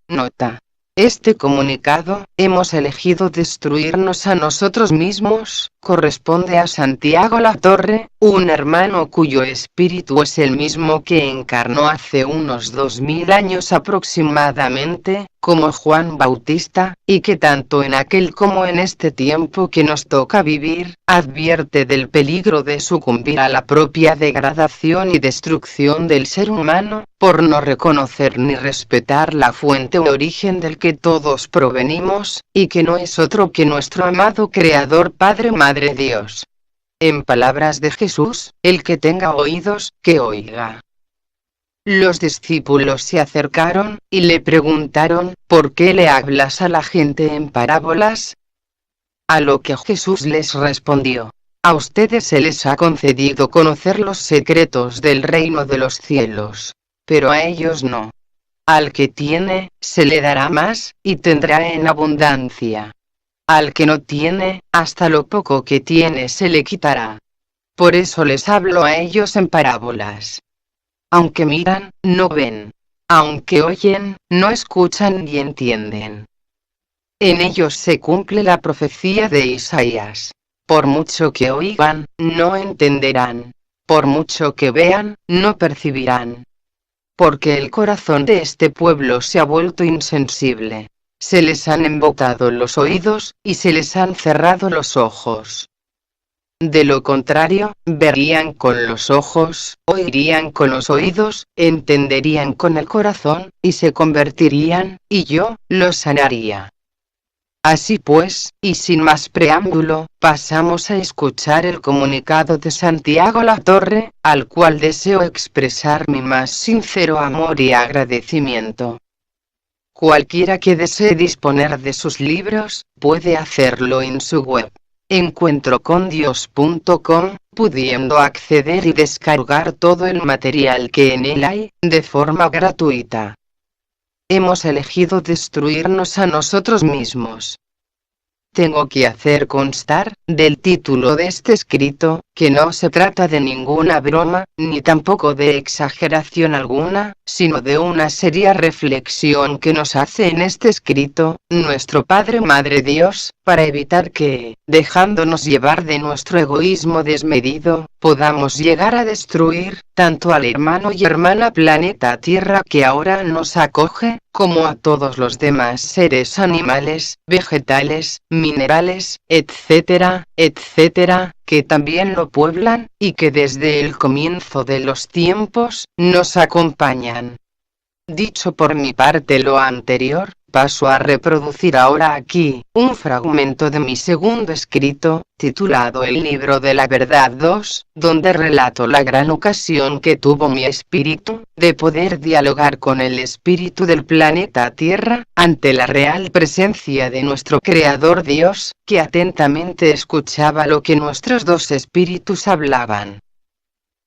Nota. Este comunicado, hemos elegido destruirnos a nosotros mismos, corresponde a Santiago Latorre, un hermano cuyo espíritu es el mismo que encarnó hace unos 2000 años aproximadamente, como Juan Bautista, y que tanto en aquel como en este tiempo que nos toca vivir, advierte del peligro de sucumbir a la propia degradación y destrucción del ser humano, por no reconocer ni respetar la fuente o origen del que todos provenimos, y que no es otro que nuestro amado Creador Padre Madre Dios. En palabras de Jesús, el que tenga oídos, que oiga. Los discípulos se acercaron, y le preguntaron, ¿por qué le hablas a la gente en parábolas? A lo que Jesús les respondió, a ustedes se les ha concedido conocer los secretos del reino de los cielos, pero a ellos no. Al que tiene, se le dará más, y tendrá en abundancia. Al que no tiene, hasta lo poco que tiene se le quitará. Por eso les hablo a ellos en parábolas. Aunque miran, no ven. Aunque oyen, no escuchan ni entienden. En ellos se cumple la profecía de Isaías. Por mucho que oigan, no entenderán. Por mucho que vean, no percibirán. Porque el corazón de este pueblo se ha vuelto insensible. Se les han embotado los oídos, y se les han cerrado los ojos. De lo contrario, verían con los ojos, oirían con los oídos, entenderían con el corazón, y se convertirían, y yo los sanaría. Así pues, y sin más preámbulo, pasamos a escuchar el comunicado de Santiago Latorre, al cual deseo expresar mi más sincero amor y agradecimiento. Cualquiera que desee disponer de sus libros, puede hacerlo en su web encuentrocondios.com, pudiendo acceder y descargar todo el material que en él hay, de forma gratuita. Hemos elegido destruirnos a nosotros mismos. Tengo que hacer constar, del título de este escrito, que no se trata de ninguna broma, ni tampoco de exageración alguna, sino de una seria reflexión que nos hace en este escrito, nuestro Padre Madre Dios, para evitar que, dejándonos llevar de nuestro egoísmo desmedido, podamos llegar a destruir, tanto al hermano y hermana planeta Tierra que ahora nos acoge, como a todos los demás seres animales, vegetales, minerales, etcétera, etcétera, que también lo pueblan, y que desde el comienzo de los tiempos, nos acompañan. Dicho por mi parte lo anterior, paso a reproducir ahora aquí, un fragmento de mi segundo escrito, titulado El Libro de la Verdad 2, donde relato la gran ocasión que tuvo mi espíritu, de poder dialogar con el espíritu del planeta Tierra, ante la real presencia de nuestro Creador Dios, que atentamente escuchaba lo que nuestros dos espíritus hablaban.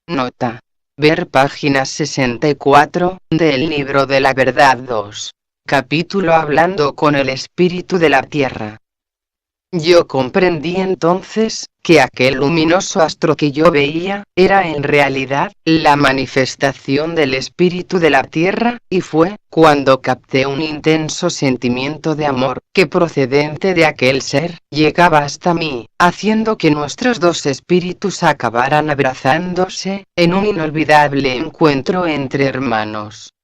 Nota. Ver página 64, del Libro de la Verdad 2. Capítulo Hablando con el Espíritu de la Tierra. Yo comprendí entonces, que aquel luminoso astro que yo veía, era en realidad, la manifestación del Espíritu de la Tierra, y fue, cuando capté un intenso sentimiento de amor, que procedente de aquel ser, llegaba hasta mí, haciendo que nuestros dos espíritus acabaran abrazándose, en un inolvidable encuentro entre hermanos.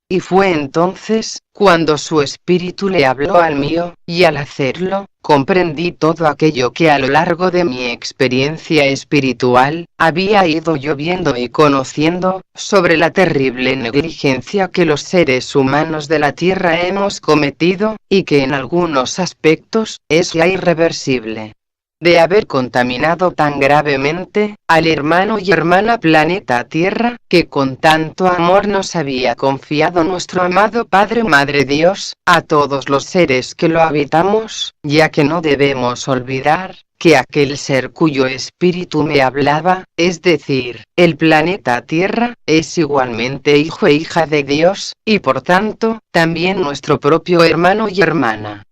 Y fue entonces, cuando su espíritu le habló al mío, y al hacerlo, comprendí todo aquello que a lo largo de mi experiencia espiritual, había ido yo viendo y conociendo, sobre la terrible negligencia que los seres humanos de la Tierra hemos cometido, y que en algunos aspectos, es ya irreversible. De haber contaminado tan gravemente, al hermano y hermana planeta Tierra, que con tanto amor nos había confiado nuestro amado Padre Madre Dios, a todos los seres que lo habitamos, ya que no debemos olvidar, que aquel ser cuyo espíritu me hablaba, es decir, el planeta Tierra, es igualmente hijo e hija de Dios, y por tanto, también nuestro propio hermano y hermana.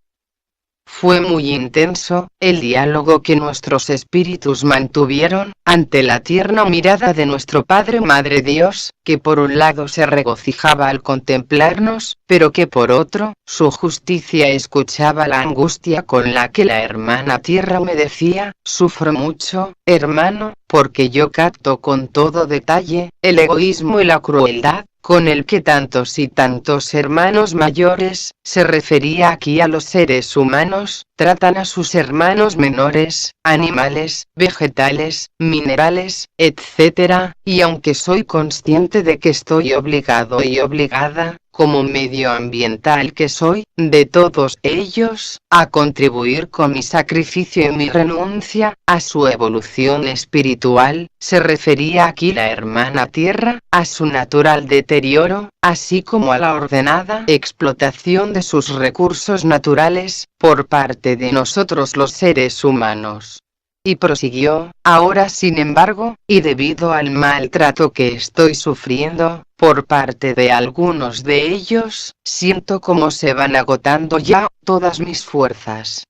Fue muy intenso el diálogo que nuestros espíritus mantuvieron ante la tierna mirada de nuestro Padre Madre Dios, que por un lado se regocijaba al contemplarnos, pero que por otro, su justicia escuchaba la angustia con la que la hermana tierra me decía: sufro mucho, hermano, porque yo capto con todo detalle el egoísmo y la crueldad con el que tantos y tantos hermanos mayores, se refería aquí a los seres humanos, tratan a sus hermanos menores, animales, vegetales, minerales, etc., y aunque soy consciente de que estoy obligado y obligada, como medioambiental que soy, de todos ellos, a contribuir con mi sacrificio y mi renuncia a su evolución espiritual, se refería aquí la hermana tierra, a su natural deterioro, así como a la ordenada explotación de sus recursos naturales, por parte de nosotros los seres humanos. Y prosiguió: ahora sin embargo, y debido al maltrato que estoy sufriendo, por parte de algunos de ellos, siento como se van agotando ya todas mis fuerzas.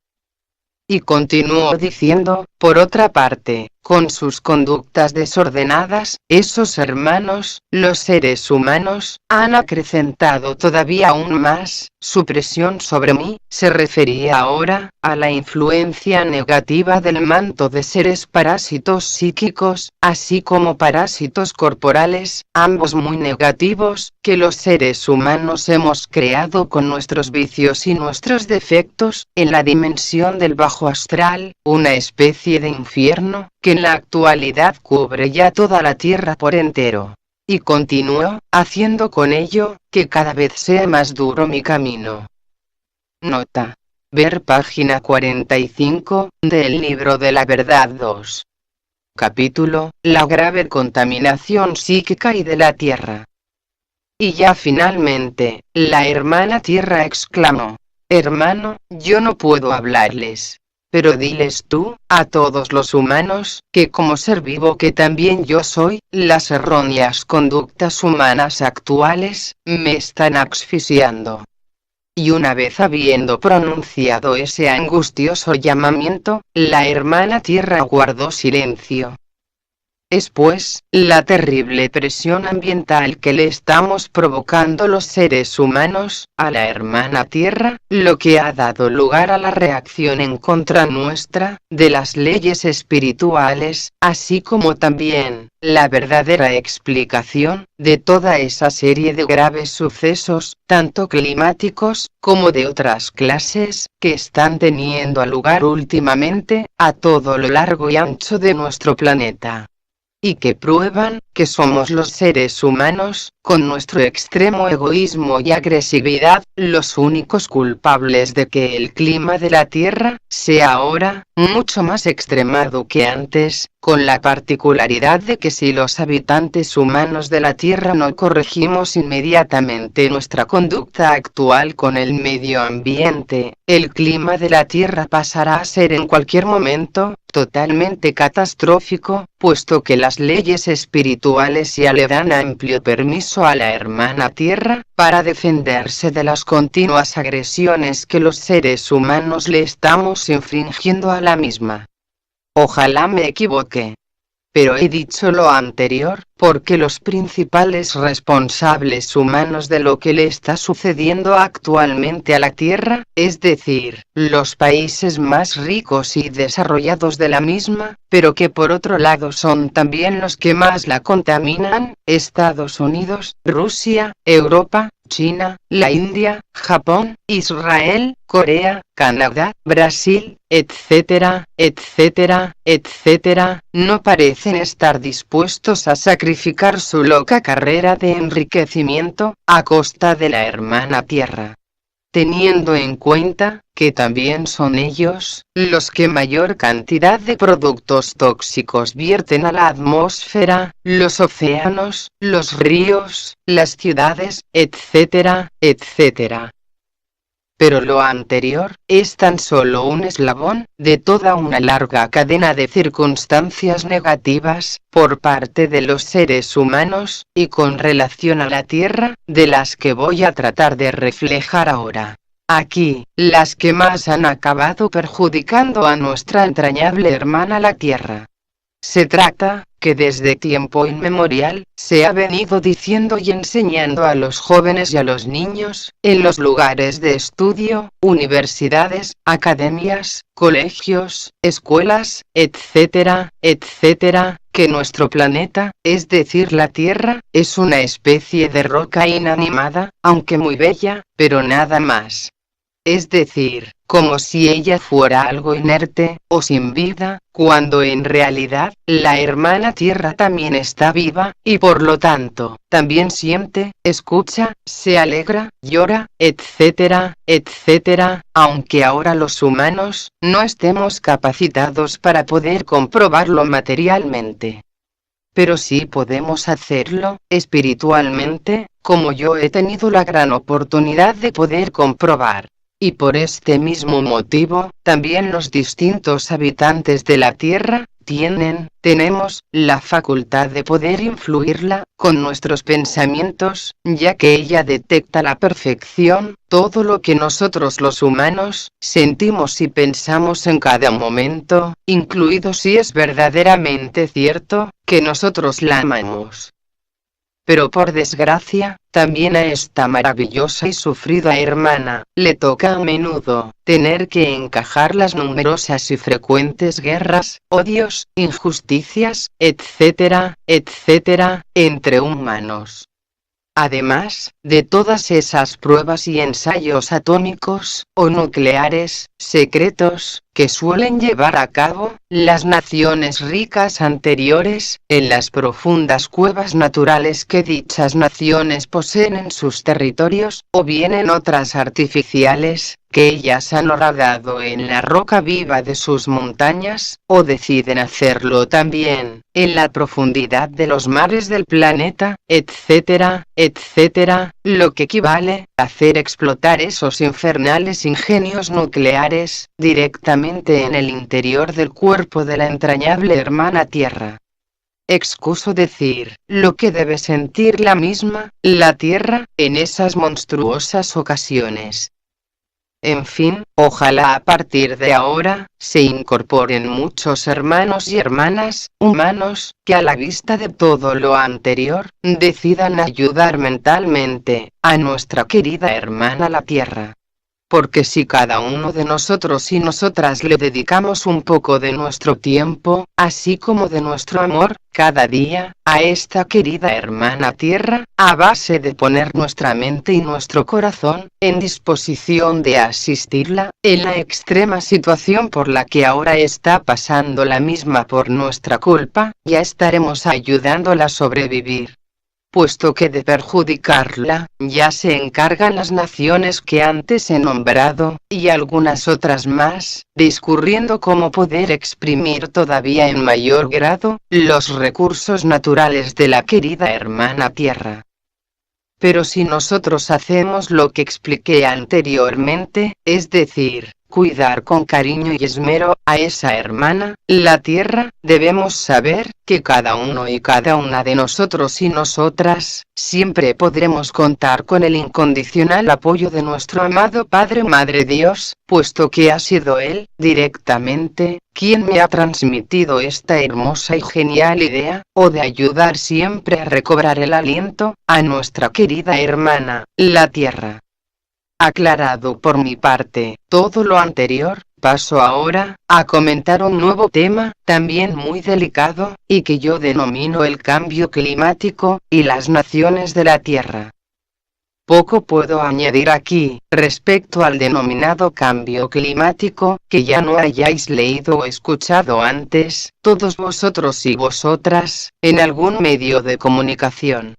Y continuó diciendo: por otra parte, con sus conductas desordenadas, esos hermanos, los seres humanos, han acrecentado todavía aún más su presión sobre mí. Se refería ahora a la influencia negativa del manto de seres parásitos psíquicos, así como parásitos corporales, ambos muy negativos, que los seres humanos hemos creado con nuestros vicios y nuestros defectos, en la dimensión del bajo astral, una especie de infierno, que en la actualidad cubre ya toda la tierra por entero. Y continuó, haciendo con ello, que cada vez sea más duro mi camino. Nota. Ver página 45, del libro de la verdad 2. Capítulo, la grave contaminación psíquica y de la tierra. Y ya finalmente, la hermana tierra exclamó: hermano, yo no puedo hablarles. Pero diles tú, a todos los humanos, que como ser vivo que también yo soy, las erróneas conductas humanas actuales, me están asfixiando. Y una vez habiendo pronunciado ese angustioso llamamiento, la hermana tierra guardó silencio. Es pues, la terrible presión ambiental que le estamos provocando los seres humanos, a la hermana tierra, lo que ha dado lugar a la reacción en contra nuestra, de las leyes espirituales, así como también, la verdadera explicación, de toda esa serie de graves sucesos, tanto climáticos, como de otras clases, que están teniendo lugar últimamente, a todo lo largo y ancho de nuestro planeta. Y que prueban que somos los seres humanos, con nuestro extremo egoísmo y agresividad, los únicos culpables de que el clima de la Tierra sea ahora mucho más extremado que antes, con la particularidad de que si los habitantes humanos de la Tierra no corregimos inmediatamente nuestra conducta actual con el medio ambiente, el clima de la Tierra pasará a ser en cualquier momento totalmente catastrófico, puesto que las leyes espirituales ya le dan amplio permiso a la hermana Tierra para defenderse de las continuas agresiones que los seres humanos le estamos infringiendo a la misma. Ojalá me equivoque. Pero he dicho lo anterior, porque los principales responsables humanos de lo que le está sucediendo actualmente a la Tierra, es decir, los países más ricos y desarrollados de la misma, pero que por otro lado son también los que más la contaminan, Estados Unidos, Rusia, Europa, China, la India, Japón, Israel, Corea, Canadá, Brasil, etcétera, etcétera, etcétera, no parecen estar dispuestos a sacrificar su loca carrera de enriquecimiento, a costa de la hermana Tierra. Teniendo en cuenta que también son ellos los que mayor cantidad de productos tóxicos vierten a la atmósfera, los océanos, los ríos, las ciudades, etcétera, etcétera. Pero lo anterior es tan solo un eslabón de toda una larga cadena de circunstancias negativas por parte de los seres humanos, y con relación a la Tierra, de las que voy a tratar de reflejar ahora. aquí, las que más han acabado perjudicando a nuestra entrañable hermana la Tierra. Se trata, que desde tiempo inmemorial, se ha venido diciendo y enseñando a los jóvenes y a los niños, en los lugares de estudio, universidades, academias, colegios, escuelas, etcétera, etcétera, que nuestro planeta, es decir la Tierra, es una especie de roca inanimada, aunque muy bella, pero nada más. Es decir, como si ella fuera algo inerte, o sin vida, cuando en realidad, la hermana Tierra también está viva, y por lo tanto, también siente, escucha, se alegra, llora, etcétera, etcétera, aunque ahora los humanos, no estemos capacitados para poder comprobarlo materialmente. Pero sí podemos hacerlo, espiritualmente, como yo he tenido la gran oportunidad de poder comprobar. Y por este mismo motivo, también los distintos habitantes de la Tierra, tenemos, la facultad de poder influirla, con nuestros pensamientos, ya que ella detecta a la perfección, todo lo que nosotros los humanos, sentimos y pensamos en cada momento, incluido si es verdaderamente cierto, que nosotros la amamos. Pero por desgracia, también a esta maravillosa y sufrida hermana, le toca a menudo, tener que encajar las numerosas y frecuentes guerras, odios, injusticias, etcétera, etcétera, entre humanos. Además, de todas esas pruebas y ensayos atómicos, o nucleares, secretos, que suelen llevar a cabo, las naciones ricas anteriores, en las profundas cuevas naturales que dichas naciones poseen en sus territorios, o bien en otras artificiales, que ellas han horadado en la roca viva de sus montañas, o deciden hacerlo también, en la profundidad de los mares del planeta, etcétera, etcétera, lo que equivale a hacer explotar esos infernales ingenios nucleares, directamente en el interior del cuerpo de la entrañable hermana Tierra. Excuso decir, lo que debe sentir la misma, la Tierra, en esas monstruosas ocasiones. En fin, ojalá a partir de ahora, se incorporen muchos hermanos y hermanas, humanos, que a la vista de todo lo anterior, decidan ayudar mentalmente, a nuestra querida hermana la Tierra. Porque si cada uno de nosotros y nosotras le dedicamos un poco de nuestro tiempo, así como de nuestro amor, cada día, a esta querida hermana Tierra, a base de poner nuestra mente y nuestro corazón, en disposición de asistirla, en la extrema situación por la que ahora está pasando la misma por nuestra culpa, ya estaremos ayudándola a sobrevivir. Puesto que de perjudicarla, ya se encargan las naciones que antes he nombrado, y algunas otras más, discurriendo cómo poder exprimir todavía en mayor grado, los recursos naturales de la querida hermana Tierra. Pero si nosotros hacemos lo que expliqué anteriormente, es decir, cuidar con cariño y esmero a esa hermana, la Tierra, debemos saber que cada uno y cada una de nosotros y nosotras, siempre podremos contar con el incondicional apoyo de nuestro amado Padre Madre Dios, puesto que ha sido Él, directamente, quien me ha transmitido esta hermosa y genial idea, o de ayudar siempre a recobrar el aliento, a nuestra querida hermana, la Tierra. Aclarado por mi parte todo lo anterior, paso ahora a comentar un nuevo tema, también muy delicado, y que yo denomino el cambio climático, y las naciones de la Tierra. Poco puedo añadir aquí, respecto al denominado cambio climático, que ya no hayáis leído o escuchado antes, todos vosotros y vosotras, en algún medio de comunicación.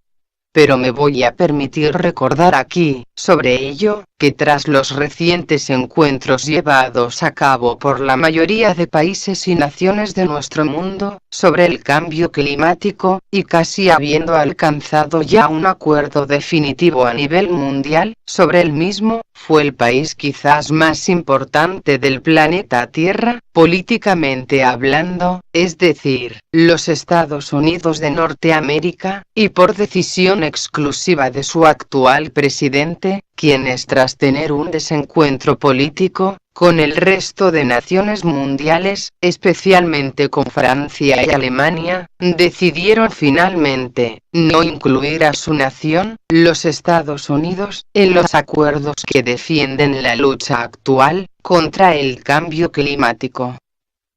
Pero me voy a permitir recordar aquí, sobre ello, que tras los recientes encuentros llevados a cabo por la mayoría de países y naciones de nuestro mundo, sobre el cambio climático, y casi habiendo alcanzado ya un acuerdo definitivo a nivel mundial, sobre el mismo, fue el país quizás más importante del planeta Tierra, políticamente hablando, es decir, los Estados Unidos de Norteamérica, y por decisión exclusiva de su actual presidente, quienes tras tener un desencuentro político con el resto de naciones mundiales, especialmente con Francia y Alemania, decidieron finalmente no incluir a su nación, los Estados Unidos, en los acuerdos que defienden la lucha actual contra el cambio climático.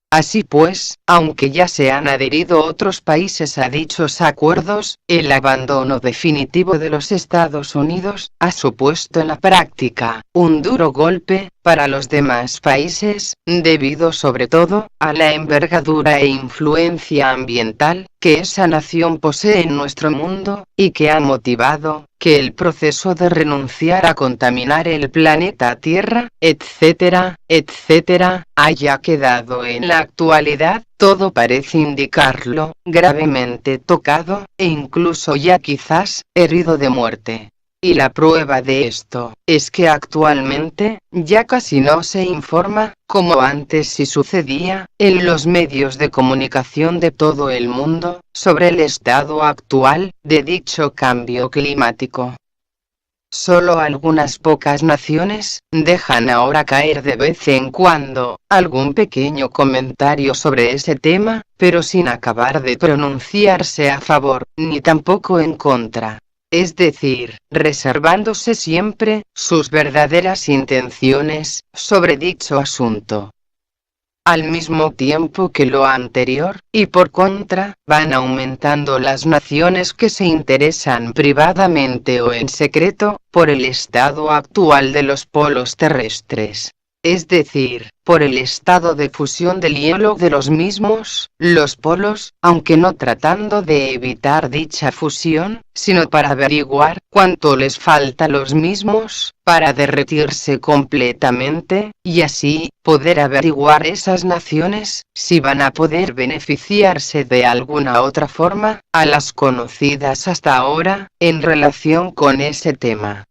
Así pues, aunque ya se han adherido otros países a dichos acuerdos, el abandono definitivo de los Estados Unidos ha supuesto en la práctica un duro golpe para los demás países, debido sobre todo a la envergadura e influencia ambiental que esa nación posee en nuestro mundo, y que ha motivado que el proceso de renunciar a contaminar el planeta Tierra, etcétera, etcétera, haya quedado en la actualidad, todo parece indicarlo, gravemente tocado, e incluso ya quizás, herido de muerte. Y la prueba de esto, es que actualmente, ya casi no se informa, como antes sí sucedía, en los medios de comunicación de todo el mundo, sobre el estado actual, de dicho cambio climático. Solo algunas pocas naciones, dejan ahora caer de vez en cuando, algún pequeño comentario sobre ese tema, pero sin acabar de pronunciarse a favor, ni tampoco en contra. Es decir, reservándose siempre sus verdaderas intenciones sobre dicho asunto. Al mismo tiempo que lo anterior, y por contra, van aumentando las naciones que se interesan privadamente o en secreto, por el estado actual de los polos terrestres. Es decir, por el estado de fusión del hielo de los mismos, los polos, aunque no tratando de evitar dicha fusión, sino para averiguar cuánto les falta a los mismos, para derretirse completamente, y así, poder averiguar esas naciones, si van a poder beneficiarse de alguna otra forma, a las conocidas hasta ahora, en relación con ese tema.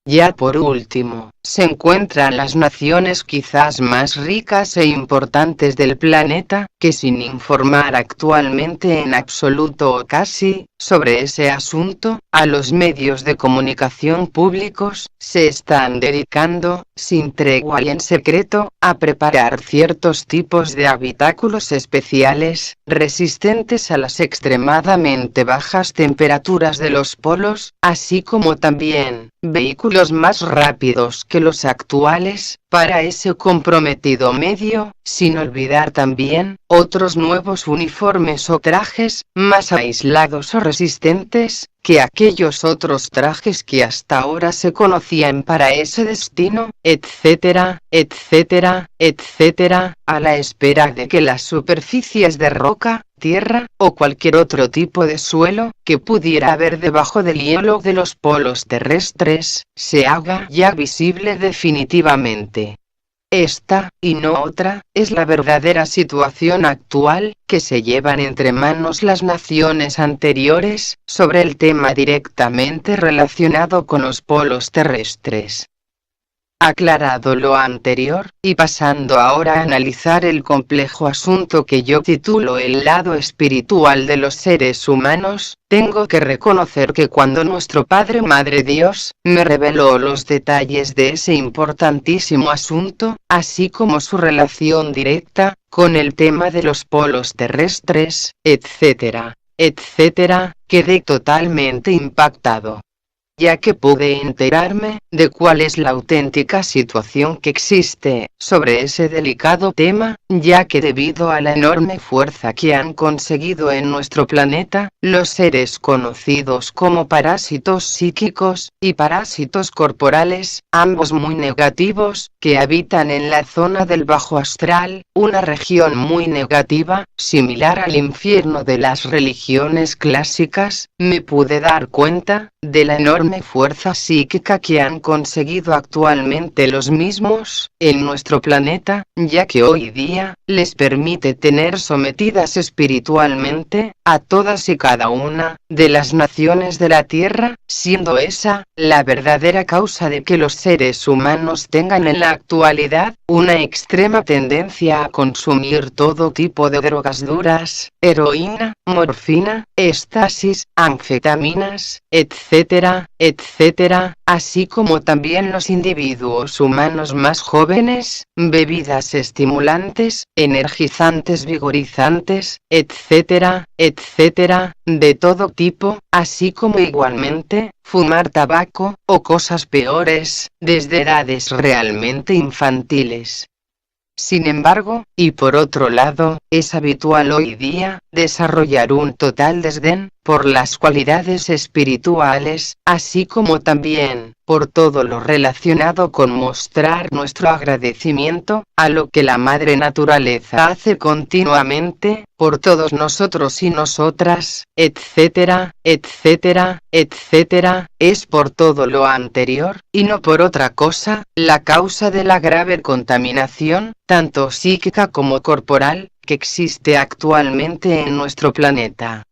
Ya por último, se encuentran las naciones quizás más ricas e importantes del planeta, que sin informar actualmente en absoluto o casi, sobre ese asunto, a los medios de comunicación públicos, se están dedicando, sin tregua y en secreto, a preparar ciertos tipos de habitáculos especiales, resistentes a las extremadamente bajas temperaturas de los polos, así como también, vehículos más rápidos que los actuales, para ese comprometido medio, sin olvidar también, otros nuevos uniformes o trajes, más aislados o resistentes, que aquellos otros trajes que hasta ahora se conocían para ese destino, etcétera, etcétera, etcétera, a la espera de que las superficies de roca, tierra, o cualquier otro tipo de suelo, que pudiera haber debajo del hielo de los polos terrestres, se haga ya visible definitivamente. Esta, y no otra, es la verdadera situación actual, que se llevan entre manos las naciones anteriores, sobre el tema directamente relacionado con los polos terrestres. Aclarado lo anterior, y pasando ahora a analizar el complejo asunto que yo titulo el lado espiritual de los seres humanos, tengo que reconocer que cuando nuestro Padre Madre Dios, me reveló los detalles de ese importantísimo asunto, así como su relación directa, con el tema de los polos terrestres, etcétera, etcétera, quedé totalmente impactado, ya que pude enterarme de cuál es la auténtica situación que existe sobre ese delicado tema, ya que debido a la enorme fuerza que han conseguido en nuestro planeta, los seres conocidos como parásitos psíquicos, y parásitos corporales, ambos muy negativos, que habitan en la zona del bajo astral, una región muy negativa, similar al infierno de las religiones clásicas, me pude dar cuenta de la enorme fuerza psíquica que han conseguido actualmente los mismos, en nuestro planeta, ya que hoy día les permite tener sometidas espiritualmente a todas y cada una de las naciones de la Tierra, siendo esa la verdadera causa de que los seres humanos tengan en la actualidad una extrema tendencia a consumir todo tipo de drogas duras, heroína, morfina, éxtasis, anfetaminas, etcétera, etcétera, así como también los individuos humanos más jóvenes, bebidas estimulantes, energizantes, vigorizantes, etcétera, etcétera, de todo tipo, así como igualmente, fumar tabaco, o cosas peores, desde edades realmente infantiles. Sin embargo, y por otro lado, es habitual hoy día desarrollar un total desdén por las cualidades espirituales, así como también por todo lo relacionado con mostrar nuestro agradecimiento a lo que la madre naturaleza hace continuamente por todos nosotros y nosotras, etcétera, etcétera, etcétera. Es por todo lo anterior, y no por otra cosa, la causa de la grave contaminación, tanto psíquica como corporal, que existe actualmente en nuestro planeta.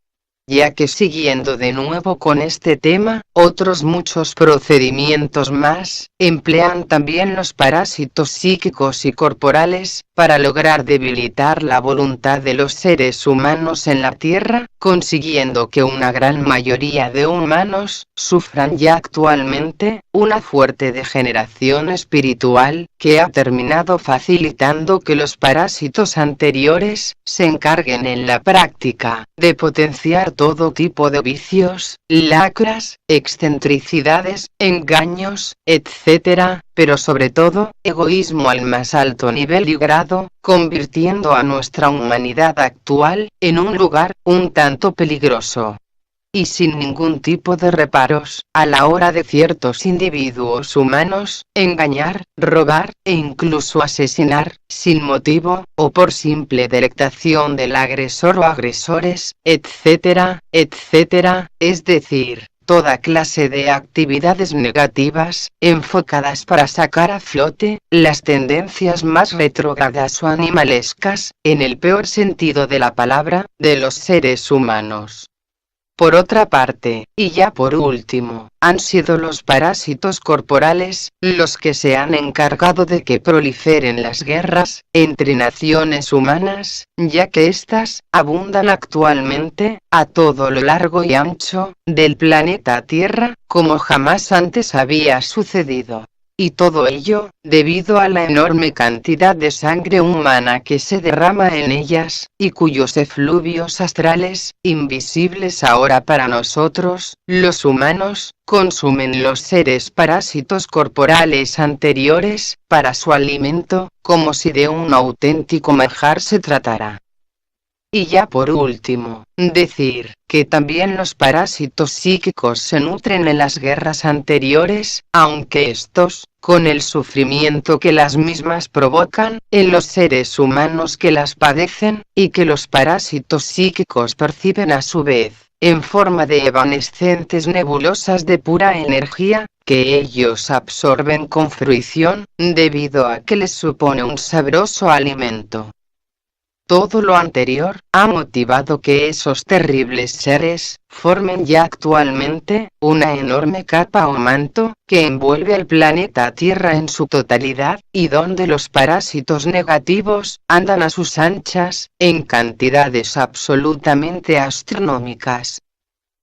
Ya que siguiendo de nuevo con este tema, otros muchos procedimientos más, emplean también los parásitos psíquicos y corporales, para lograr debilitar la voluntad de los seres humanos en la Tierra, consiguiendo que una gran mayoría de humanos, sufran ya actualmente, una fuerte degeneración espiritual, que ha terminado facilitando que los parásitos anteriores, se encarguen en la práctica, de potenciar todo tipo de vicios, lacras, excentricidades, engaños, etcétera, pero sobre todo, egoísmo al más alto nivel y grado, convirtiendo a nuestra humanidad actual, en un lugar, un tanto peligroso. Y sin ningún tipo de reparos, a la hora de ciertos individuos humanos, engañar, robar, e incluso asesinar, sin motivo, o por simple delectación del agresor o agresores, etcétera, etcétera, es decir, toda clase de actividades negativas, enfocadas para sacar a flote las tendencias más retrógradas o animalescas, en el peor sentido de la palabra, de los seres humanos. Por otra parte, y ya por último, han sido los parásitos corporales, los que se han encargado de que proliferen las guerras, entre naciones humanas, ya que éstas, abundan actualmente, a todo lo largo y ancho, del planeta Tierra, como jamás antes había sucedido. Y todo ello, debido a la enorme cantidad de sangre humana que se derrama en ellas, y cuyos efluvios astrales, invisibles ahora para nosotros, los humanos, consumen los seres parásitos corporales anteriores, para su alimento, como si de un auténtico manjar se tratara. Y ya por último, decir que también los parásitos psíquicos se nutren en las guerras anteriores, aunque estos, con el sufrimiento que las mismas provocan, en los seres humanos que las padecen, y que los parásitos psíquicos perciben a su vez, en forma de evanescentes nebulosas de pura energía, que ellos absorben con fruición, debido a que les supone un sabroso alimento. Todo lo anterior ha motivado que esos terribles seres formen ya actualmente una enorme capa o manto que envuelve al planeta Tierra en su totalidad, y donde los parásitos negativos andan a sus anchas, en cantidades absolutamente astronómicas.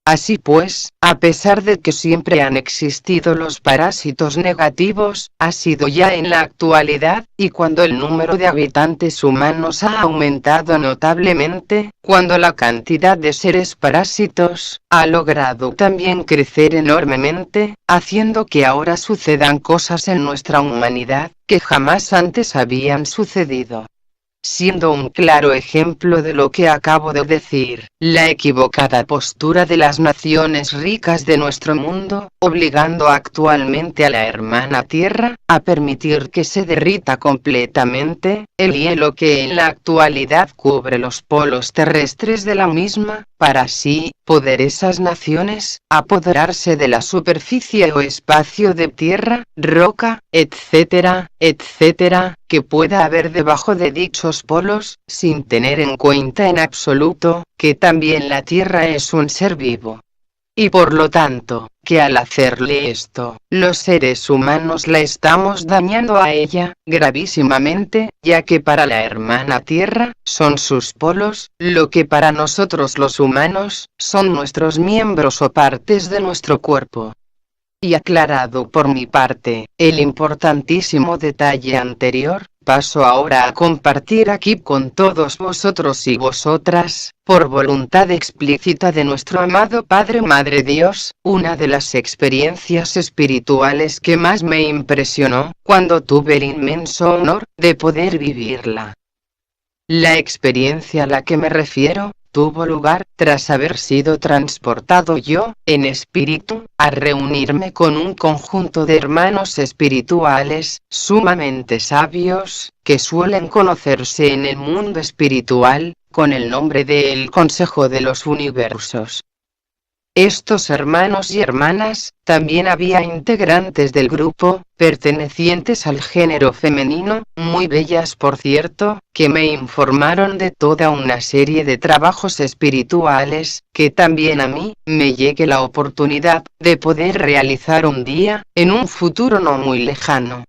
Así pues, a pesar de que siempre han existido los parásitos negativos, ha sido ya en la actualidad, y cuando el número de habitantes humanos ha aumentado notablemente, cuando la cantidad de seres parásitos ha logrado también crecer enormemente, haciendo que ahora sucedan cosas en nuestra humanidad que jamás antes habían sucedido. Siendo un claro ejemplo de lo que acabo de decir, la equivocada postura de las naciones ricas de nuestro mundo, obligando actualmente a la hermana Tierra, a permitir que se derrita completamente, el hielo que en la actualidad cubre los polos terrestres de la misma, para así, poder esas naciones apoderarse de la superficie o espacio de tierra, roca, etcétera, etcétera, que pueda haber debajo de dichos polos, sin tener en cuenta en absoluto que también la tierra es un ser vivo. Y por lo tanto, que al hacerle esto, los seres humanos la estamos dañando a ella, gravísimamente, ya que para la hermana Tierra, son sus polos, lo que para nosotros los humanos, son nuestros miembros o partes de nuestro cuerpo. Y aclarado por mi parte, el importantísimo detalle anterior, paso ahora a compartir aquí con todos vosotros y vosotras, por voluntad explícita de nuestro amado Padre Madre Dios, una de las experiencias espirituales que más me impresionó, cuando tuve el inmenso honor de poder vivirla. La experiencia a la que me refiero, tuvo lugar, tras haber sido transportado yo, en espíritu, a reunirme con un conjunto de hermanos espirituales, sumamente sabios, que suelen conocerse en el mundo espiritual, con el nombre de El Consejo de los Universos. Estos hermanos y hermanas, también había integrantes del grupo, pertenecientes al género femenino, muy bellas por cierto, que me informaron de toda una serie de trabajos espirituales, que también a mí, me llegue la oportunidad, de poder realizar un día, en un futuro no muy lejano.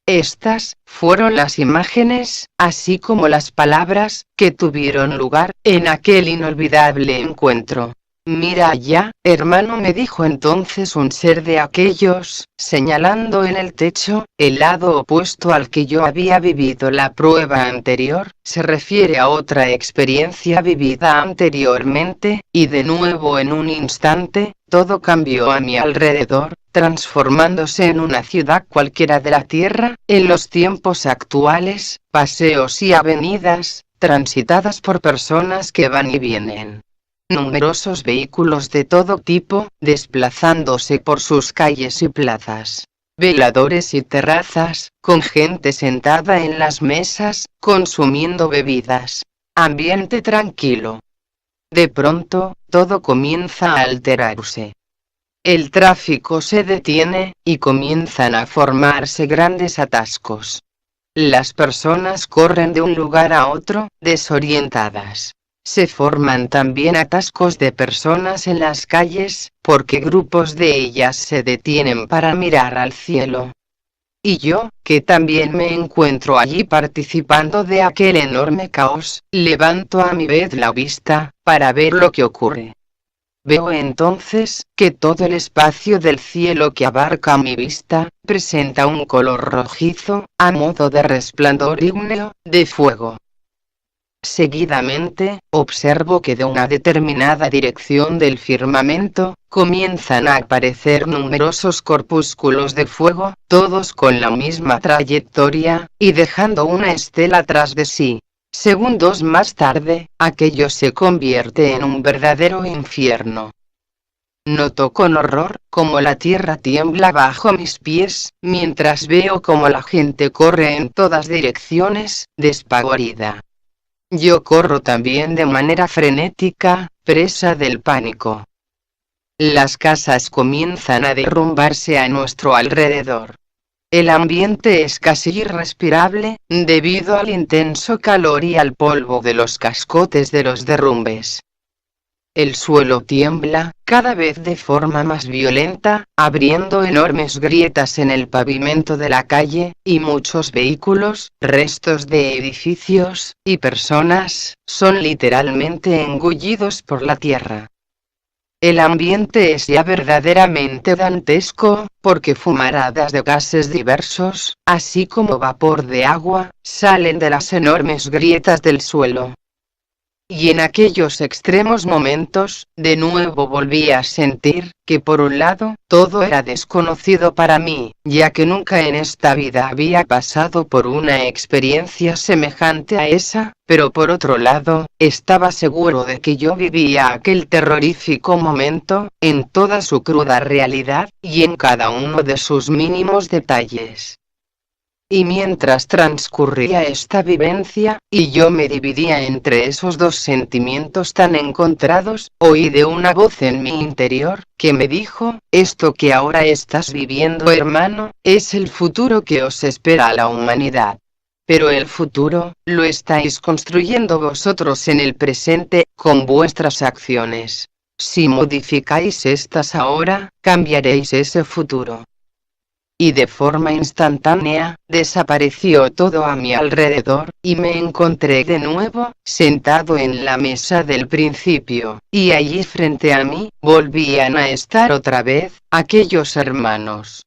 Estas fueron las imágenes, así como las palabras, que tuvieron lugar, en aquel inolvidable encuentro. Mira allá, hermano, me dijo entonces un ser de aquellos, señalando en el techo, el lado opuesto al que yo había vivido la prueba anterior, se refiere a otra experiencia vivida anteriormente, y de nuevo en un instante, todo cambió a mi alrededor, transformándose en una ciudad cualquiera de la tierra, en los tiempos actuales, paseos y avenidas, transitadas por personas que van y vienen. Numerosos vehículos de todo tipo, desplazándose por sus calles y plazas. Veladores y terrazas, con gente sentada en las mesas, consumiendo bebidas. Ambiente tranquilo. De pronto, todo comienza a alterarse. El tráfico se detiene, y comienzan a formarse grandes atascos. Las personas corren de un lugar a otro, desorientadas. Se forman también atascos de personas en las calles, porque grupos de ellas se detienen para mirar al cielo. Y yo, que también me encuentro allí participando de aquel enorme caos, levanto a mi vez la vista, para ver lo que ocurre. Veo entonces, que todo el espacio del cielo que abarca mi vista, presenta un color rojizo, a modo de resplandor ígneo, de fuego. Seguidamente, observo que de una determinada dirección del firmamento, comienzan a aparecer numerosos corpúsculos de fuego, todos con la misma trayectoria, y dejando una estela tras de sí. Segundos más tarde, aquello se convierte en un verdadero infierno. Noto con horror, cómo la tierra tiembla bajo mis pies, mientras veo cómo la gente corre en todas direcciones, despavorida. Yo corro también de manera frenética, presa del pánico. Las casas comienzan a derrumbarse a nuestro alrededor. El ambiente es casi irrespirable, debido al intenso calor y al polvo de los cascotes de los derrumbes. El suelo tiembla, cada vez de forma más violenta, abriendo enormes grietas en el pavimento de la calle, y muchos vehículos, restos de edificios, y personas, son literalmente engullidos por la tierra. El ambiente es ya verdaderamente dantesco, porque fumaradas de gases diversos, así como vapor de agua, salen de las enormes grietas del suelo. Y en aquellos extremos momentos, de nuevo volví a sentir, que por un lado, todo era desconocido para mí, ya que nunca en esta vida había pasado por una experiencia semejante a esa, pero por otro lado, estaba seguro de que yo vivía aquel terrorífico momento, en toda su cruda realidad, y en cada uno de sus mínimos detalles. Y mientras transcurría esta vivencia, y yo me dividía entre esos dos sentimientos tan encontrados, oí de una voz en mi interior, que me dijo: esto que ahora estás viviendo, hermano, es el futuro que os espera a la humanidad. Pero el futuro, lo estáis construyendo vosotros en el presente, con vuestras acciones. Si modificáis estas ahora, cambiaréis ese futuro. Y de forma instantánea, desapareció todo a mi alrededor, y me encontré de nuevo, sentado en la mesa del principio, y allí frente a mí, volvían a estar otra vez, aquellos hermanos.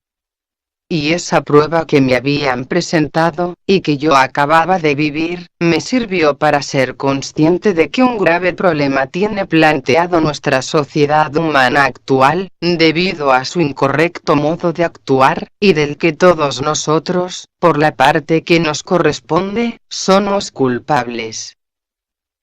Y esa prueba que me habían presentado, y que yo acababa de vivir, me sirvió para ser consciente de que un grave problema tiene planteado nuestra sociedad humana actual, debido a su incorrecto modo de actuar, y del que todos nosotros, por la parte que nos corresponde, somos culpables.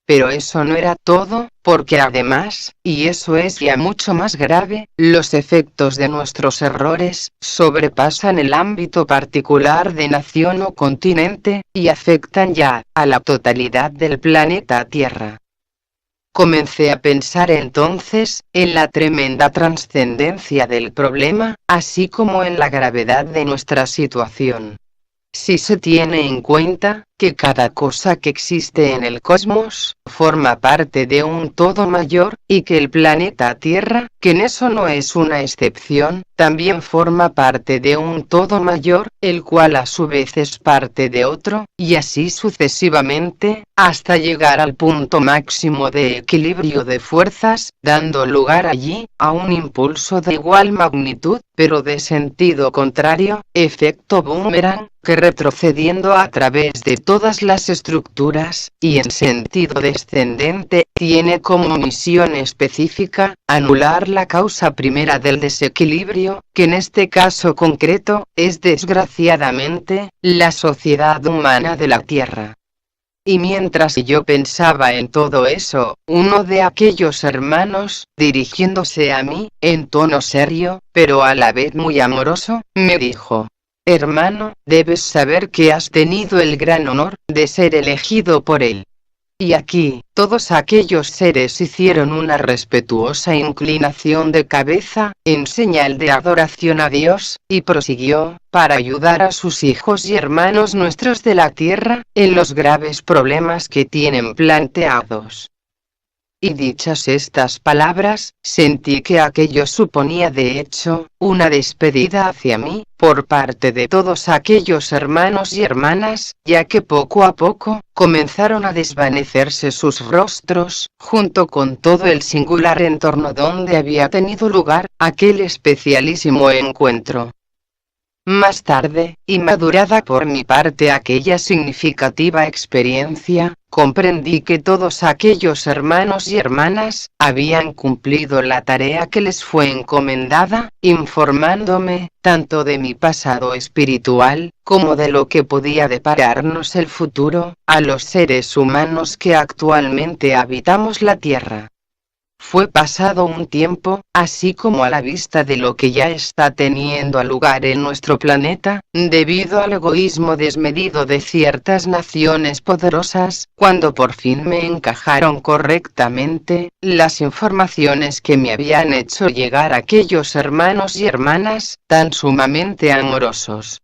Pero eso no era todo, porque además, y eso es ya mucho más grave, los efectos de nuestros errores sobrepasan el ámbito particular de nación o continente, y afectan ya a la totalidad del planeta Tierra. Comencé a pensar entonces en la tremenda trascendencia del problema, así como en la gravedad de nuestra situación. Si se tiene en cuenta que cada cosa que existe en el cosmos forma parte de un todo mayor, y que el planeta Tierra, que en eso no es una excepción, también forma parte de un todo mayor, el cual a su vez es parte de otro, y así sucesivamente, hasta llegar al punto máximo de equilibrio de fuerzas, dando lugar allí a un impulso de igual magnitud, pero de sentido contrario, efecto boomerang, que retrocediendo a través de todas las estructuras, y en sentido descendente, tiene como misión específica, anular la causa primera del desequilibrio, que en este caso concreto, es desgraciadamente, la sociedad humana de la Tierra. Y mientras yo pensaba en todo eso, uno de aquellos hermanos, dirigiéndose a mí, en tono serio, pero a la vez muy amoroso, me dijo: hermano, debes saber que has tenido el gran honor de ser elegido por él. Y aquí, todos aquellos seres hicieron una respetuosa inclinación de cabeza, en señal de adoración a Dios, y prosiguió: para ayudar a sus hijos y hermanos nuestros de la tierra, en los graves problemas que tienen planteados. Y dichas estas palabras, sentí que aquello suponía de hecho, una despedida hacia mí, por parte de todos aquellos hermanos y hermanas, ya que poco a poco, comenzaron a desvanecerse sus rostros, junto con todo el singular entorno donde había tenido lugar, aquel especialísimo encuentro. Más tarde, y madurada por mi parte aquella significativa experiencia, comprendí que todos aquellos hermanos y hermanas, habían cumplido la tarea que les fue encomendada, informándome, tanto de mi pasado espiritual, como de lo que podía depararnos el futuro, a los seres humanos que actualmente habitamos la Tierra. Fue pasado un tiempo, así como a la vista de lo que ya está teniendo lugar en nuestro planeta, debido al egoísmo desmedido de ciertas naciones poderosas, cuando por fin me encajaron correctamente las informaciones que me habían hecho llegar aquellos hermanos y hermanas, tan sumamente amorosos.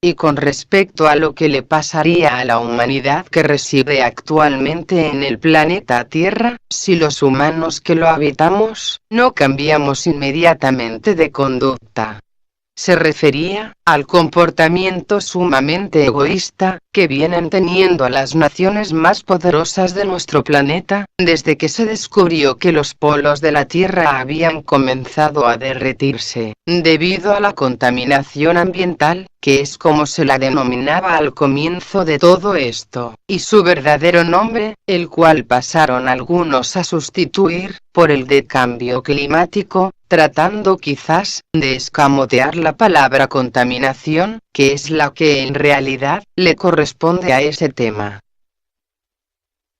Y con respecto a lo que le pasaría a la humanidad que reside actualmente en el planeta Tierra, si los humanos que lo habitamos, no cambiamos inmediatamente de conducta. Se refería al comportamiento sumamente egoísta que vienen teniendo a las naciones más poderosas de nuestro planeta, desde que se descubrió que los polos de la Tierra habían comenzado a derretirse, debido a la contaminación ambiental, que es como se la denominaba al comienzo de todo esto, y su verdadero nombre, el cual pasaron algunos a sustituir por el de cambio climático, tratando quizás de escamotear la palabra contaminación, que es la que en realidad le corresponde a ese tema.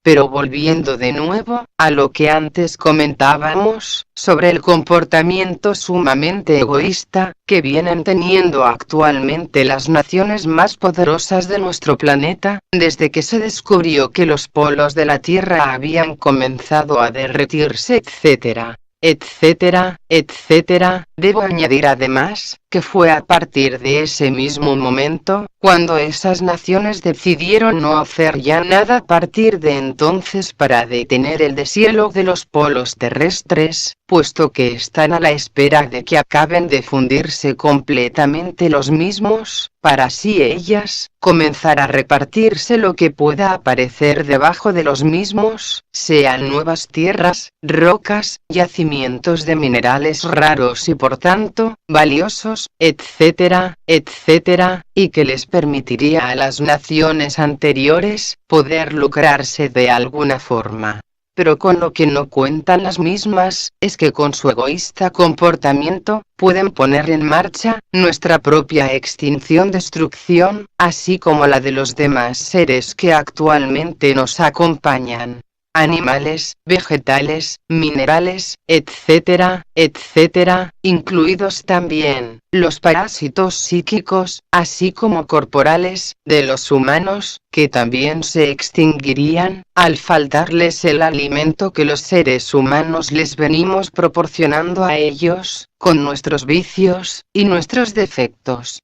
Pero volviendo de nuevo a lo que antes comentábamos, sobre el comportamiento sumamente egoísta que vienen teniendo actualmente las naciones más poderosas de nuestro planeta, desde que se descubrió que los polos de la Tierra habían comenzado a derretirse, etcétera, etcétera, etcétera. Debo añadir además, que fue a partir de ese mismo momento, cuando esas naciones decidieron no hacer ya nada a partir de entonces para detener el deshielo de los polos terrestres, puesto que están a la espera de que acaben de fundirse completamente los mismos, para así ellas comenzar a repartirse lo que pueda aparecer debajo de los mismos, sean nuevas tierras, rocas, yacimientos de minerales raros y por tanto, valiosos, etcétera, etcétera, y que les permitiría a las naciones anteriores poder lucrarse de alguna forma. Pero con lo que no cuentan las mismas, es que con su egoísta comportamiento, pueden poner en marcha nuestra propia extinción-destrucción, así como la de los demás seres que actualmente nos acompañan. Animales, vegetales, minerales, etcétera, etcétera, incluidos también los parásitos psíquicos, así como corporales, de los humanos, que también se extinguirían, al faltarles el alimento que los seres humanos les venimos proporcionando a ellos, con nuestros vicios y nuestros defectos.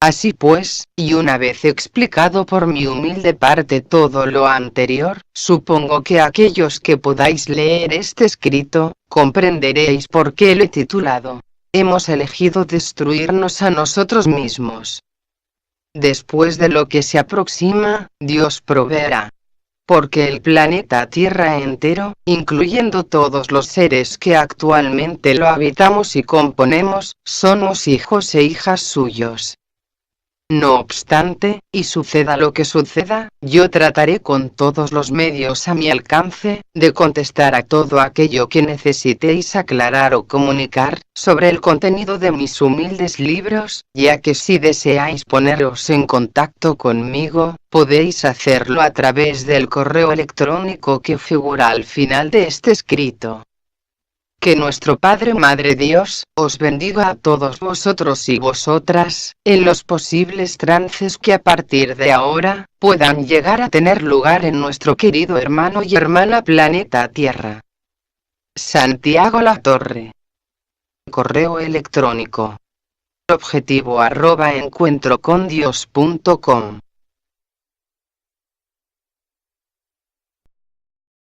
Así pues, y una vez explicado por mi humilde parte todo lo anterior, supongo que aquellos que podáis leer este escrito, comprenderéis por qué lo he titulado «Hemos elegido destruirnos a nosotros mismos». Después de lo que se aproxima, Dios proveerá. Porque el planeta Tierra entero, incluyendo todos los seres que actualmente lo habitamos y componemos, somos hijos e hijas suyos. No obstante, y suceda lo que suceda, yo trataré con todos los medios a mi alcance, de contestar a todo aquello que necesitéis aclarar o comunicar, sobre el contenido de mis humildes libros, ya que si deseáis poneros en contacto conmigo, podéis hacerlo a través del correo electrónico que figura al final de este escrito. Que nuestro Padre Madre Dios, os bendiga a todos vosotros y vosotras, en los posibles trances que a partir de ahora, puedan llegar a tener lugar en nuestro querido hermano y hermana planeta Tierra. Santiago Latorre. Correo electrónico. Objetivo @encuentrocondios.com